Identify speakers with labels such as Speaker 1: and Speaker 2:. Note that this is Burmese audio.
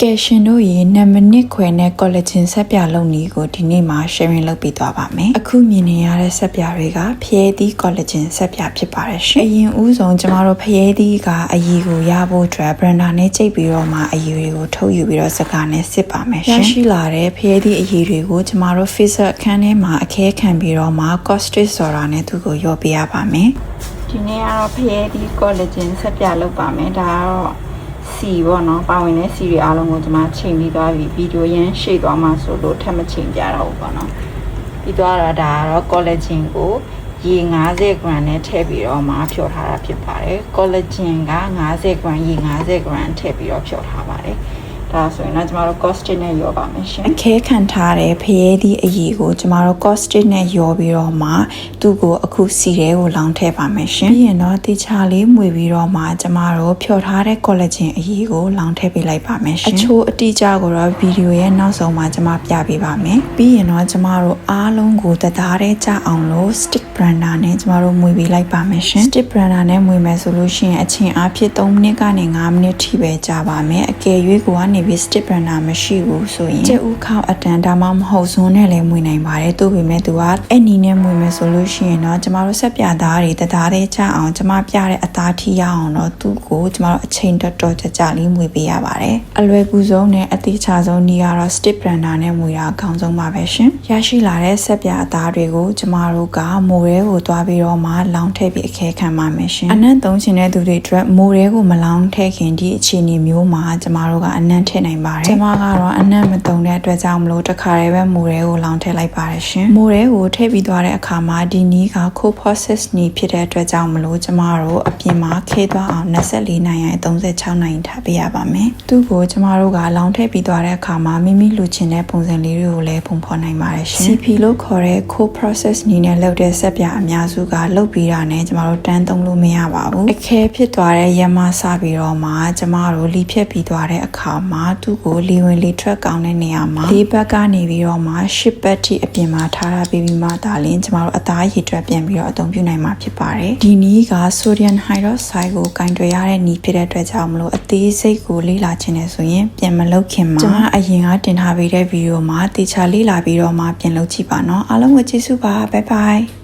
Speaker 1: ကဲရှင်တို့ရေနံပါတ်1ခွဲနဲ့ collagen ဆက်ပြလုပ်နည်းကိုဒီနေ့မှာ sharing လုပ်ပေးသွားပါမယ်။အခုမြင်နေရတဲ့ဆက်ပြတွေကဖျဲသီး collagen ဆက်ပြဖြစ်ပါတယ်ရှင်။အရင်ဦးဆုံးကျမတို့ဖျဲသီးကအရည်ကိုရဖို့အတွက် blender နဲ့ကြိတ်ပြီးတော့မှအရည်တွေကိုထုတ်ယူပြီးတော့စကားနဲ့စစ်ပါမယ်ရှင်။ရရှိလာတဲ့ဖျဲသီးအရည်တွေကိုကျမတို့ freezer အခန်းထဲမှာအခဲခံပြီးတော့မှ caustic soda နဲ့သူ့ကိုရောပေးရပါမယ်။ဒီနေ့ကတော့ဖျဲသီး collagen ဆက်ပြလုပ်ပါမယ်။ဒါကတော့စီပေါ့နော်ပါဝင်တဲ့စီတွေအားလုံးကိုကျွန်မချိန်ပြီးသွားပြီဗီဒီယိုရန်ရှေ့သွားမှဆိုလို့ထပ်မချိန်ပြတော့ဘူးပေါ့နော်ပြီးတော့ဒါကတော့ collagen ကိုရေ50 gram နဲ့ထည့်ပြီးတော့မှဖြောထားတာဖြစ်ပါတယ် collagen က50 gram ရေ50 gram ထည့်ပြီးတော့ဖြောထားပါတယ်ဒါဆိုရင်တော့ကျမတို့ caustic နဲ့ရောပါမယ်ရှင်အခဲခံထားတဲ့ဖျဲသီးအရည်ကိုကျမတို့ caustic နဲ့ရောပြီးတော့မှသူ့ကိုအခုစီထဲကိုလောင်းထည့်ပါမယ်ရှင်ပြီးရင်တော့တေချာလေးမှွေပြီးတော့မှကျမတို့ဖြောထားတဲ့ collagen အရည်ကိုလောင်းထည့်ပေးလိုက်ပါမယ်ရှင်အချိုးအတိအကျကိုတော့ဗီဒီယိုရဲ့နောက်ဆုံးမှာကျမပြပေးပါမယ်ပြီးရင်တော့ကျမတို့အားလုံးကိုတသားတည်းကျအောင်လို့ stick blender နဲ့ကျမတို့မှွေပေးလိုက်ပါမယ်ရှင် stick blender နဲ့မှွေမယ်ဆိုလို့ရှိရင်အချိန်အားဖြင့်3မိနစ်ကနေ5မိနစ်ထိပဲကြာပါမယ်အကယ်၍ကိုကနေပြီး stick blender မရှိဘူးဆိုရင်ကျက်ဥခေါအတန်ဒါမှမဟုတ်ဇွန်းနဲ့လည်းမှွေနိုင်ပါတယ်သို့ပေမဲ့သူကအဲ့နီနဲ့မှွေမယ်ဆိုလို့ရှိရင်တော့ကျမတို့ဆက်ပြသားတွေတသားတည်းကျအောင်ကျမပြတဲ့အသားထိရအောင်တော့သူ့ကိုကျမတို့အချိန်တော်ကြာလေးမှွေပေးရပါတယ်အလွယ်ကူဆုံးနဲ့အသေးချာဆုံးနည်းကတော့ stick blender နဲ့မှွေတာအကောင်းဆုံးပါပဲရှင်ရရှိလာတဲ့ဆက်ပြအသားတွေကိုကျမတို့ကမိုးရဲကိုသွားပြီးတော့မှလောင်းထည့်ပြီးအခဲခံပါမယ်ရှင်အနံ့သုံးချင်တဲ့သူတွေအတွက်မိုးရဲကိုမလောင်းထည့်ခင်ဒီအခြေအနေမျိုးမှာကျမတို့ကအနံ့ထည့်နိုင်ပါတယ်ကျမကတော့အနံ့မတုံတဲ့အတွက်ကြောင့်မလို့တခါတည်းပဲမိုးရဲကိုလောင်းထည့်လိုက်ပါတယ်ရှင်မိုးရဲကိုထည့်ပြီးသွားတဲ့အခါမှာဒီနီးက cold process နီးဖြစ်တဲ့အတွက်ကြောင့်မလို့ကျမတို့အပြင်မှာခဲသွားအောင်24နာရီ36နာရီထားပေးရပါမယ်သူ့ကိုကျမတို့ကလောင်းထည့်ပြီးသွားတဲ့အခါမှာမိမိလူချင်တဲ့ပုံစံလေးတွေကိုလည်းပုံဖော်နိုင်ပါတယ်ရှင် CP လို့ခေါ်တဲ့ cold process နီးနဲ့လုပ်တဲ့ဆက်ပြအများစုကလုပ်ပြီးတာနဲ့ကျမတို့တန်းသုံးလို့မရပါဘူးအခဲဖြစ်သွားတဲ့ရမစပြီးတော့မှကျမတို့လီဖြတ်ပြီးသွားတဲ့အခါမှာသူ့ကိုလီဝင်လီထွက်ကောင်းတဲ့နေရာမှာ၄ဘက်ကနေပြီးတော့မှ၈ဘက်ထိအပြင်မှာထားတာပြီးမှဒါလင်းကျမတို့အသားရည်အတွက်ပြန်ပြီးတော့အသုံးပြုနိုင်မှာဖြစ်ပါတယ်ဒီနည်းက sodium hydroxide ကိုကင်တွယ်ရတဲ့နည်းဖြစ်တဲ့အတွက်ကြောင့်မလို့အသေးစိတ်ကိုလေ့လာခြင်းနဲ့ဆိုရင်ပြန်မလုပ်ခင်မှာကျွန်မအရင်ကတင်ထားပေးတဲ့ဗီဒီယိုမှာတေချာလေ့လာပြီးတော့မှပြန်လုပ်ကြည့်ပါနော်အားလုံးကိုကျေးဇူးပါ bye bye